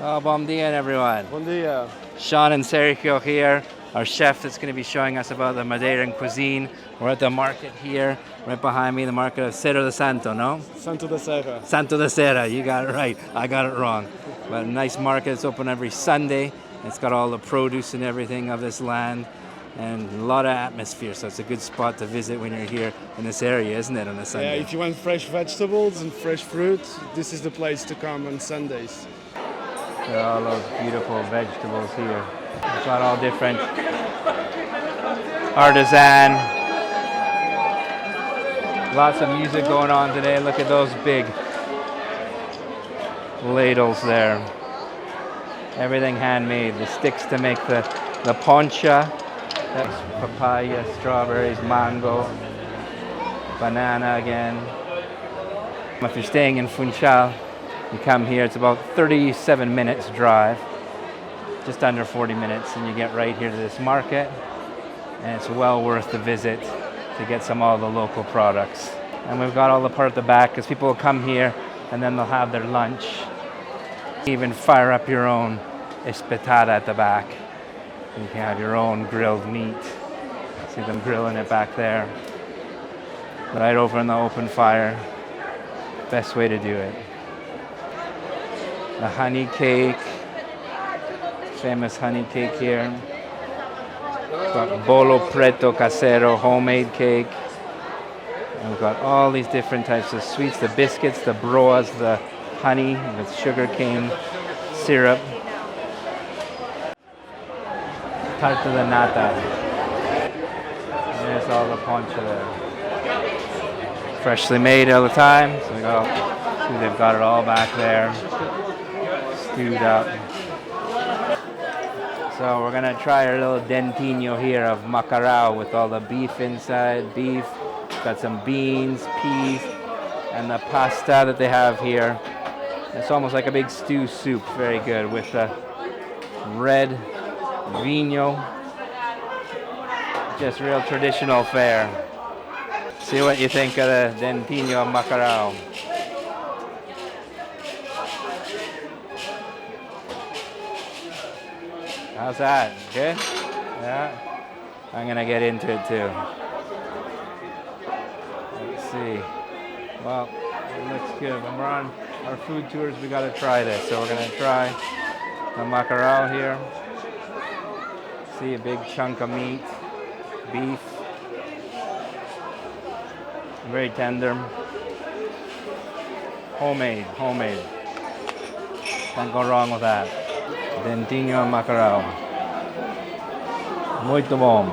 Oh, bom dia, everyone. Bom dia. Sean and Sergio here, our chef that's going to be showing us about the Madeiran cuisine. We're at the market here, right behind me, the market of Cerro de Santo, no? Santo da Serra. Santo da Serra, you got it right. I got it wrong. But a nice market, it's open every Sunday. It's got all the produce and everything of this land and a lot of atmosphere, so it's a good spot to visit when you're here in this area, isn't it, on a Sunday? Yeah, if you want fresh vegetables and fresh fruit, this is the place to come on Sundays. There are all those beautiful vegetables here. It's got all different artisan. Lots of music going on today. Look at those big ladles there. Everything handmade. The sticks to make the poncha. That's papaya, strawberries, mango, banana again. If you're staying in Funchal, you come here, it's about 37 minutes drive, just under 40 minutes, and you get right here to this market, and it's well worth the visit to get all the local products. And we've got all the part at the back, because people will come here, and then they'll have their lunch. Even fire up your own espetada at the back. You can have your own grilled meat. See them grilling it back there. Right over in the open fire. Best way to do it. The honey cake. Famous honey cake here. Got bolo preto casero, homemade cake. And we've got all these different types of sweets. The biscuits, the broas, the honey with sugar cane syrup. Tarta de nata. There's all the poncha there. Freshly made all the time. So we got all, see, they've got it all back there, stewed up. So we're gonna try our little dentinho here of macarao with all the beef inside. Beef, got some beans, peas, and the pasta that they have here. It's almost like a big stew soup. Very good with the red vino, just real traditional fare. See what you think of the dentinho macarao. How's that? Good? Yeah? I'm gonna get into it too. Let's see. Well, it looks good. When we're on our food tours, we gotta try this. So we're gonna try the macarao here. See a big chunk of meat, beef, very tender, homemade. Can't go wrong with that. Dentinho macarao, muito bom.